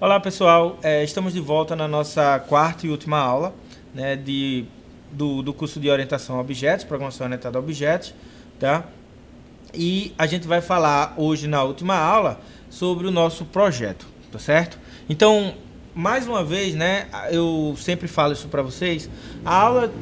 Olá pessoal, estamos de volta na nossa quarta e última aula, né, do curso de orientação a objetos, programação orientada a objetos, tá? E a gente vai falar hoje na última aula sobre o nosso projeto, tá certo? Então, mais uma vez, né, eu sempre falo isso para vocês,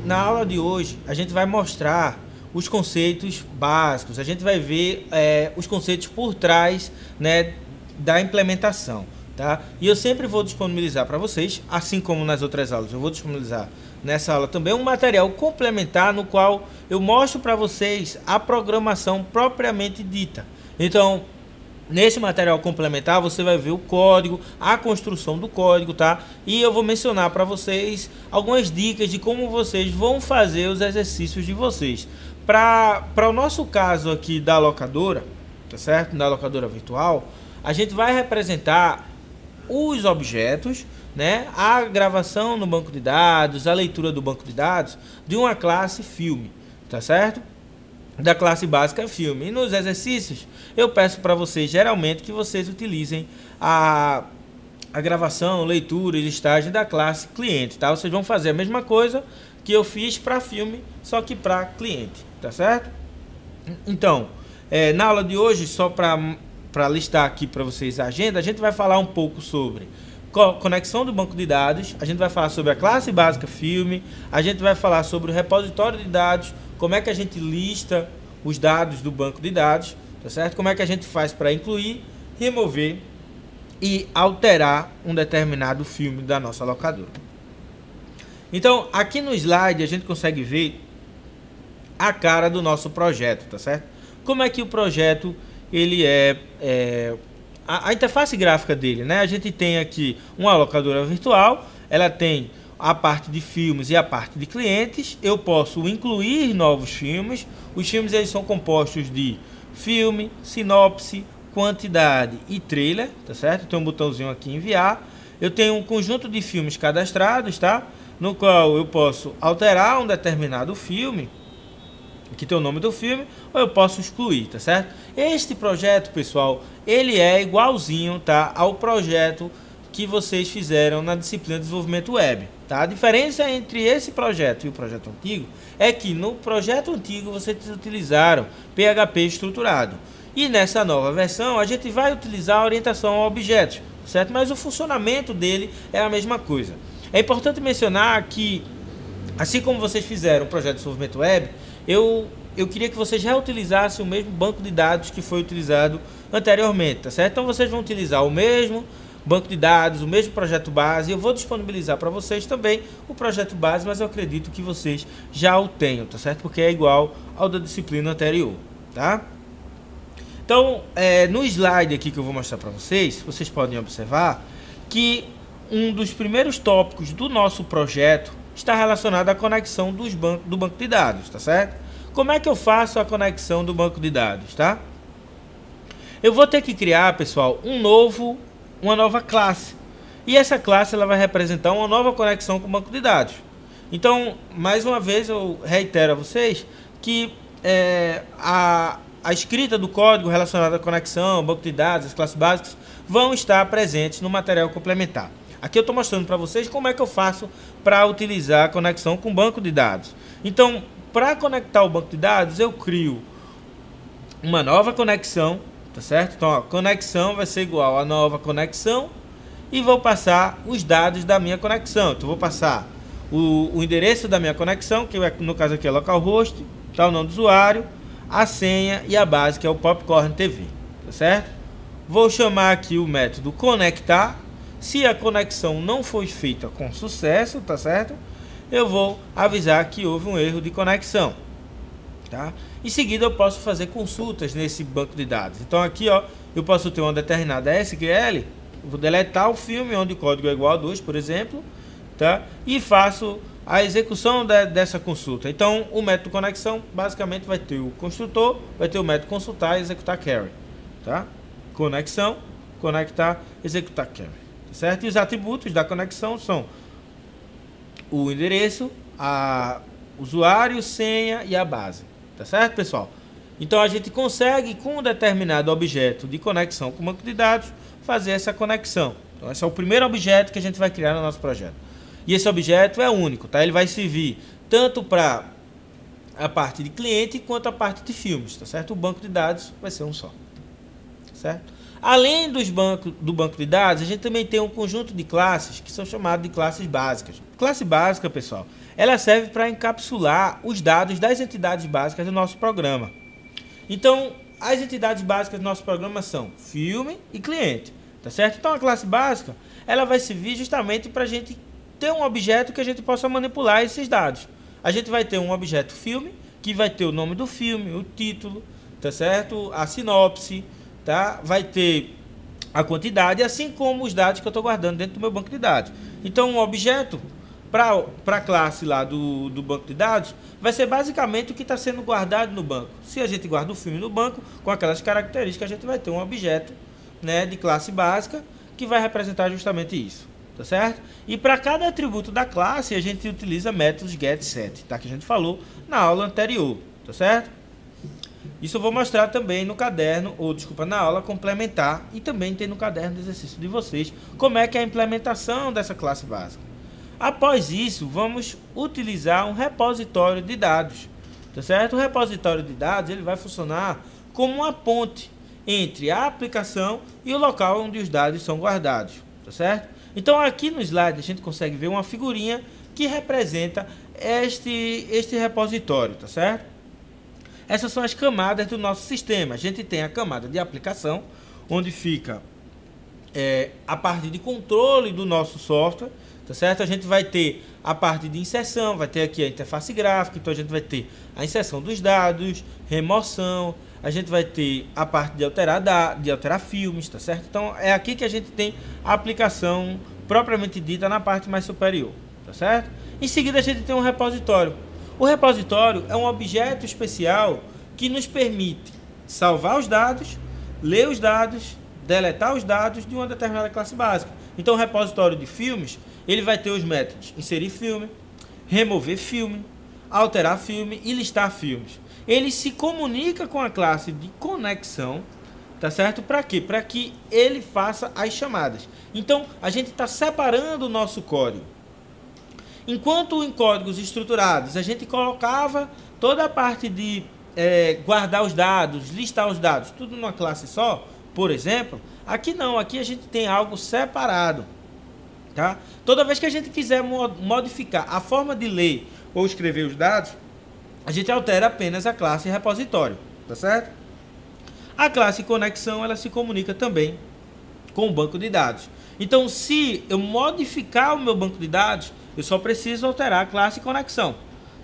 na aula de hoje a gente vai mostrar os conceitos básicos, a gente vai ver os conceitos por trás, né, da implementação. Tá? E eu sempre vou disponibilizar para vocês, assim como nas outras aulas, eu vou disponibilizar nessa aula também um material complementar no qual eu mostro para vocês a programação propriamente dita. Então, nesse material complementar você vai ver o código, a construção do código, tá? E eu vou mencionar para vocês algumas dicas de como vocês vão fazer os exercícios de vocês. Para o nosso caso aqui da locadora, tá certo? Da locadora virtual, a gente vai representar os objetos, né, a gravação no banco de dados, a leitura do banco de dados de uma classe filme, tá certo? Da classe básica filme. E nos exercícios eu peço para vocês geralmente que vocês utilizem a gravação, leitura e listagem da classe cliente, tá? Vocês vão fazer a mesma coisa que eu fiz para filme, só que para cliente, tá certo? Então, na aula de hoje, só para listar aqui para vocês a agenda, a gente vai falar um pouco sobre conexão do banco de dados, a gente vai falar sobre a classe básica filme, a gente vai falar sobre o repositório de dados, como é que a gente lista os dados do banco de dados, tá certo? Como é que a gente faz para incluir, remover e alterar um determinado filme da nossa locadora. Então, aqui no slide a gente consegue ver a cara do nosso projeto, tá certo? Como é que o projeto ele a interface gráfica dele, né? A gente tem aqui uma locadora virtual, ela tem a parte de filmes e a parte de clientes. Eu posso incluir novos filmes. Os filmes eles são compostos de filme, sinopse, quantidade e trailer, tá certo? Tem um botãozinho aqui enviar. Eu tenho um conjunto de filmes cadastrados, tá? No qual eu posso alterar um determinado filme, que tem o nome do filme, ou eu posso excluir, tá certo? Este projeto, pessoal, ele é igualzinho, tá, ao projeto que vocês fizeram na disciplina de desenvolvimento web, tá? A diferença entre esse projeto e o projeto antigo é que no projeto antigo vocês utilizaram PHP estruturado e nessa nova versão a gente vai utilizar a orientação a objetos, certo? Mas o funcionamento dele é a mesma coisa. É importante mencionar que, assim como vocês fizeram o projeto de desenvolvimento web, eu queria que vocês reutilizassem o mesmo banco de dados que foi utilizado anteriormente, tá certo? Então vocês vão utilizar o mesmo banco de dados, o mesmo projeto base. Eu vou disponibilizar para vocês também o projeto base, mas eu acredito que vocês já o tenham, tá certo? Porque é igual ao da disciplina anterior, tá? Então, no slide aqui que eu vou mostrar para vocês, vocês podem observar que um dos primeiros tópicos do nosso projeto está relacionado à conexão do banco de dados, tá certo? Como é que eu faço a conexão do banco de dados, tá? Eu vou ter que criar, pessoal, uma nova classe. E essa classe ela vai representar uma nova conexão com o banco de dados. Então, mais uma vez, eu reitero a vocês que a escrita do código relacionado à conexão, banco de dados, as classes básicas, vão estar presentes no material complementar. Aqui eu estou mostrando para vocês como é que eu faço para utilizar a conexão com o banco de dados. Então, para conectar o banco de dados, eu crio uma nova conexão, tá certo? Então, a conexão vai ser igual a nova conexão e vou passar os dados da minha conexão. Então, vou passar o endereço da minha conexão, que no caso aqui é localhost, tá, o nome do usuário, a senha e a base, que é o Popcorn TV, tá certo? Vou chamar aqui o método conectar. Se a conexão não foi feita com sucesso, tá certo? Eu vou avisar que houve um erro de conexão, tá? Em seguida eu posso fazer consultas nesse banco de dados. Então aqui, ó, eu posso ter uma determinada SQL, vou deletar o filme onde o código é igual a 2, por exemplo, tá? E faço a execução dessa consulta. Então o método conexão basicamente vai ter o construtor, vai ter o método consultar e executar query, tá? Conexão, conectar, executar query. Certo? E os atributos da conexão são o endereço, usuário, senha e a base. Tá certo, pessoal? Então a gente consegue, com um determinado objeto de conexão com o banco de dados, fazer essa conexão. Então esse é o primeiro objeto que a gente vai criar no nosso projeto. E esse objeto é único, tá? Ele vai servir tanto para a parte de cliente quanto a parte de filmes, tá certo? O banco de dados vai ser um só, certo? Além do banco de dados, a gente também tem um conjunto de classes que são chamadas de classes básicas. Classe básica, pessoal, ela serve para encapsular os dados das entidades básicas do nosso programa. Então, as entidades básicas do nosso programa são filme e cliente, tá certo? Então, a classe básica, ela vai servir justamente para a gente ter um objeto que a gente possa manipular esses dados. A gente vai ter um objeto filme, que vai ter o nome do filme, o título, tá certo? A sinopse, tá? Vai ter a quantidade, assim como os dados que eu estou guardando dentro do meu banco de dados. Então, um objeto para a classe lá do banco de dados vai ser basicamente o que está sendo guardado no banco. Se a gente guarda o filme no banco, com aquelas características, a gente vai ter um objeto, né, de classe básica que vai representar justamente isso. Tá certo? E para cada atributo da classe, a gente utiliza métodos get, set, tá? Que a gente falou na aula anterior, tá certo? Isso eu vou mostrar também no caderno, ou desculpa, na aula complementar, e também tem no caderno de exercício de vocês, como é que é a implementação dessa classe básica. Após isso, vamos utilizar um repositório de dados, tá certo? O repositório de dados, ele vai funcionar como uma ponte entre a aplicação e o local onde os dados são guardados, tá certo? Então aqui no slide a gente consegue ver uma figurinha que representa este repositório, tá certo? Essas são as camadas do nosso sistema. A gente tem a camada de aplicação, onde fica a parte de controle do nosso software, tá certo? A gente vai ter a parte de inserção, vai ter aqui a interface gráfica, então a gente vai ter a inserção dos dados, remoção, a gente vai ter a parte de alterar filmes, tá certo? Então é aqui que a gente tem a aplicação propriamente dita na parte mais superior, tá certo? Em seguida a gente tem um repositório. O repositório é um objeto especial que nos permite salvar os dados, ler os dados, deletar os dados de uma determinada classe básica. Então o repositório de filmes, ele vai ter os métodos inserir filme, remover filme, alterar filme e listar filmes. Ele se comunica com a classe de conexão, tá certo? Para quê? Para que ele faça as chamadas. Então, a gente está separando o nosso código. Enquanto em códigos estruturados, a gente colocava toda a parte de guardar os dados, listar os dados, tudo numa classe só, por exemplo, aqui não, aqui a gente tem algo separado, tá? Toda vez que a gente quiser modificar a forma de ler ou escrever os dados, a gente altera apenas a classe repositório, tá certo? A classe conexão, ela se comunica também com o banco de dados. Então, se eu modificar o meu banco de dados, eu só preciso alterar a classe conexão,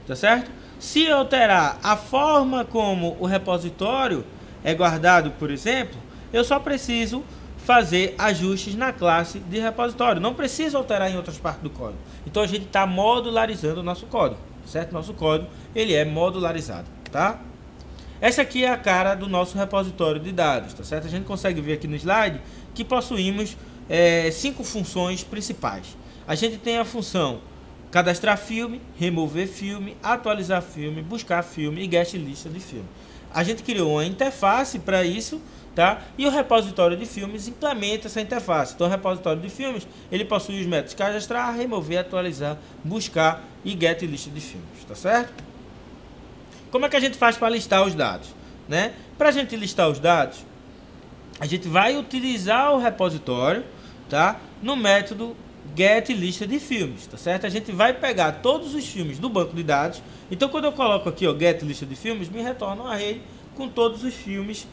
tá certo? Se eu alterar a forma como o repositório é guardado, por exemplo, eu só preciso fazer ajustes na classe de repositório. Não preciso alterar em outras partes do código. Então, a gente está modularizando o nosso código, certo? Nosso código, ele é modularizado, tá? Essa aqui é a cara do nosso repositório de dados, tá certo? A gente consegue ver aqui no slide que possuímos 5 funções principais. A gente tem a função cadastrar filme, remover filme, atualizar filme, buscar filme e get lista de filme. A gente criou uma interface para isso, tá? E o repositório de filmes implementa essa interface. Então, o repositório de filmes, ele possui os métodos cadastrar, remover, atualizar, buscar e get lista de filmes, tá certo? Como é que a gente faz para listar os dados, né? Para a gente listar os dados, a gente vai utilizar o repositório, tá? No método get lista de filmes, tá certo? A gente vai pegar todos os filmes do banco de dados. Então, quando eu coloco aqui, ó, get lista de filmes, me retorna um array com todos os filmes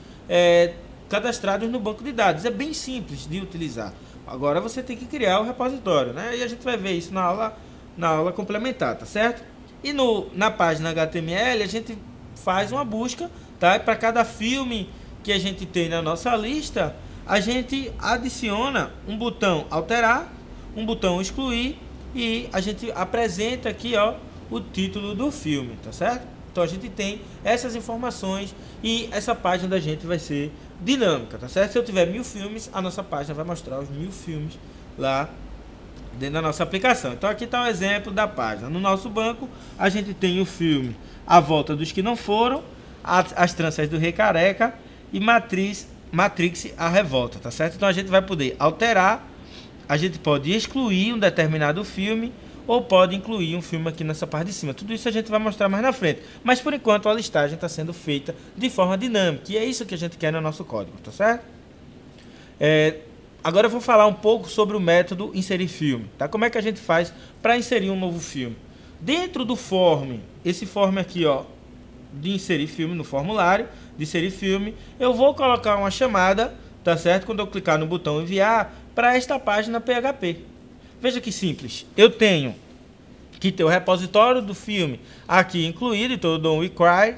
cadastrados no banco de dados. É bem simples de utilizar. Agora você tem que criar o repositório, né? E a gente vai ver isso na aula complementar, tá certo? E na página HTML a gente faz uma busca, tá? Para cada filme que a gente tem na nossa lista, a gente adiciona um botão alterar, um botão excluir e a gente apresenta aqui, ó, o título do filme, tá certo? Então a gente tem essas informações e essa página da gente vai ser dinâmica, tá certo? Se eu tiver 1000 filmes, a nossa página vai mostrar os 1000 filmes lá dentro da nossa aplicação. Então aqui está um exemplo da página. No nosso banco a gente tem o filme A Volta dos que Não Foram, As Tranças do Rei Careca e Matrix A Revolta, tá certo? Então a gente vai poder alterar a gente pode excluir um determinado filme ou pode incluir um filme aqui nessa parte de cima. Tudo isso a gente vai mostrar mais na frente. Mas por enquanto a listagem está sendo feita de forma dinâmica. E é isso que a gente quer no nosso código, tá certo? Agora eu vou falar um pouco sobre o método inserir filme. Tá? Como é que a gente faz para inserir um novo filme? Dentro do form, esse form aqui, ó, de inserir filme no formulário, de inserir filme, eu vou colocar uma chamada, tá certo? Quando eu clicar no botão enviar, para esta página PHP. Veja que simples. Eu tenho que ter o repositório do filme aqui incluído, então eu dou um require,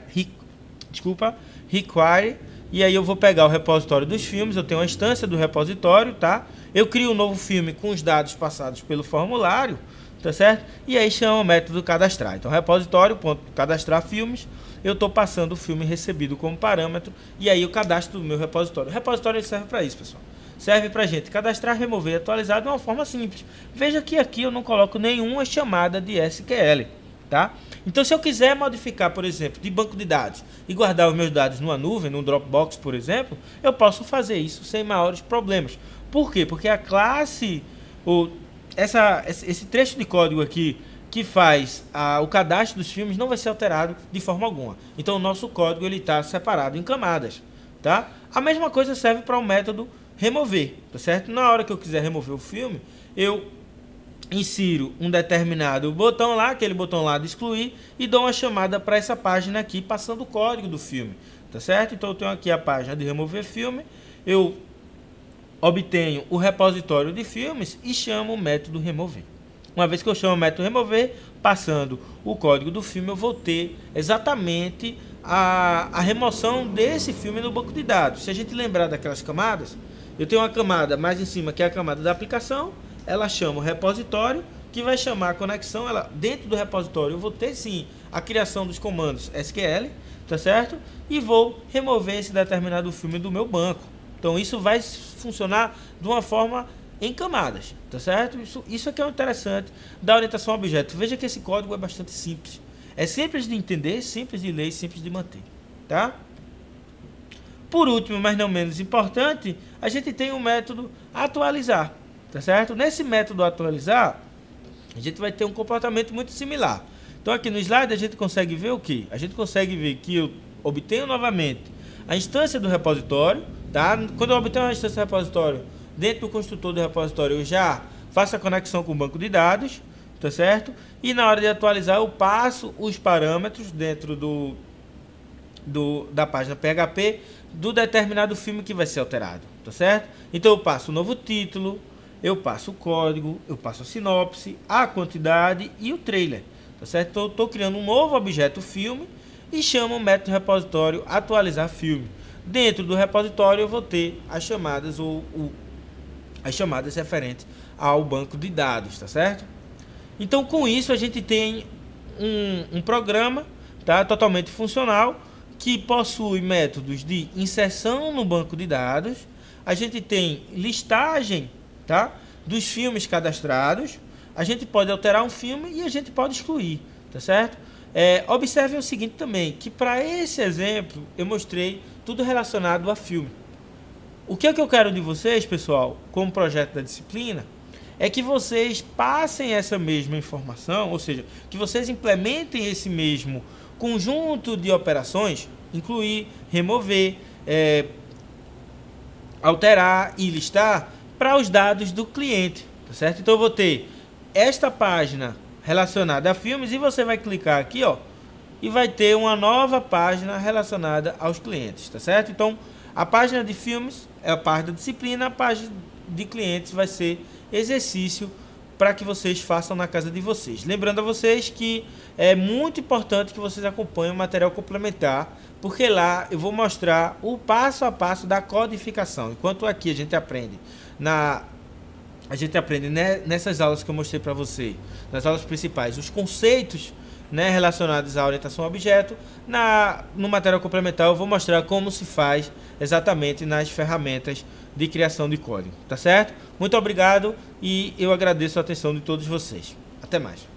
e aí eu vou pegar o repositório dos filmes, eu tenho uma instância do repositório, tá? Eu crio um novo filme com os dados passados pelo formulário, tá certo? E aí chama o método cadastrar. Então, repositório.cadastrar filmes, eu estou passando o filme recebido como parâmetro, e aí eu cadastro o meu repositório. O repositório ele serve para isso, pessoal. Serve para a gente cadastrar, remover e atualizar de uma forma simples. Veja que aqui eu não coloco nenhuma chamada de SQL, tá? Então, se eu quiser modificar, por exemplo, de banco de dados e guardar os meus dados numa nuvem, num Dropbox, por exemplo, eu posso fazer isso sem maiores problemas. Por quê? Porque a classe, esse trecho de código aqui que faz o cadastro dos filmes não vai ser alterado de forma alguma. Então, o nosso código está separado em camadas, tá? A mesma coisa serve para o método remover, tá certo? Na hora que eu quiser remover o filme, eu insiro um determinado botão lá, aquele botão lá de excluir, e dou uma chamada para essa página aqui, passando o código do filme, tá certo? Então eu tenho aqui a página de remover filme, eu obtenho o repositório de filmes e chamo o método remover. Uma vez que eu chamo o método remover, passando o código do filme, eu vou ter exatamente a remoção desse filme no banco de dados. Se a gente lembrar daquelas camadas, eu tenho uma camada mais em cima, que é a camada da aplicação, ela chama o repositório, que vai chamar a conexão. Dentro do repositório eu vou ter sim a criação dos comandos SQL, tá certo? E vou remover esse determinado filme do meu banco. Então isso vai funcionar de uma forma em camadas, tá certo? Isso aqui é o interessante da orientação a objeto. Veja que esse código é bastante simples. É simples de entender, simples de ler e simples de manter, tá? Por último, mas não menos importante, a gente tem o método atualizar, tá certo? Nesse método atualizar, a gente vai ter um comportamento muito similar. Então aqui no slide a gente consegue ver o que? A gente consegue ver que eu obtenho novamente a instância do repositório, tá? Quando eu obtenho a instância do repositório, dentro do construtor do repositório eu já faço a conexão com o banco de dados, tá certo? E na hora de atualizar eu passo os parâmetros dentro da página PHP do determinado filme que vai ser alterado, tá certo? Então eu passo o novo título, eu passo o código, eu passo a sinopse, a quantidade e o trailer, tá certo? Então eu estou criando um novo objeto filme e chamo o método repositório atualizar filme. Dentro do repositório eu vou ter as chamadas as chamadas referentes ao banco de dados, tá certo? Então com isso a gente tem um programa, tá, totalmente funcional, que possui métodos de inserção no banco de dados. A gente tem listagem, tá, dos filmes cadastrados. A gente pode alterar um filme e a gente pode excluir, tá certo? Observem o seguinte também, que para esse exemplo eu mostrei tudo relacionado a filme. O que é que eu quero de vocês, pessoal, como projeto da disciplina, é que vocês passem essa mesma informação, ou seja, que vocês implementem esse mesmo conjunto de operações, incluir, remover, alterar e listar para os dados do cliente, tá certo? Então eu vou ter esta página relacionada a filmes e você vai clicar aqui, ó, e vai ter uma nova página relacionada aos clientes, tá certo? Então a página de filmes é a parte da disciplina, a página de clientes vai ser exercício para que vocês façam na casa de vocês. Lembrando a vocês que é muito importante que vocês acompanhem o material complementar, porque lá eu vou mostrar o passo a passo da codificação. Enquanto aqui a gente aprende nessas aulas que eu mostrei para você, nas aulas principais, os conceitos, né, relacionados à orientação a objeto, no material complementar eu vou mostrar como se faz exatamente nas ferramentas de criação de código, tá certo? Muito obrigado e eu agradeço a atenção de todos vocês. Até mais.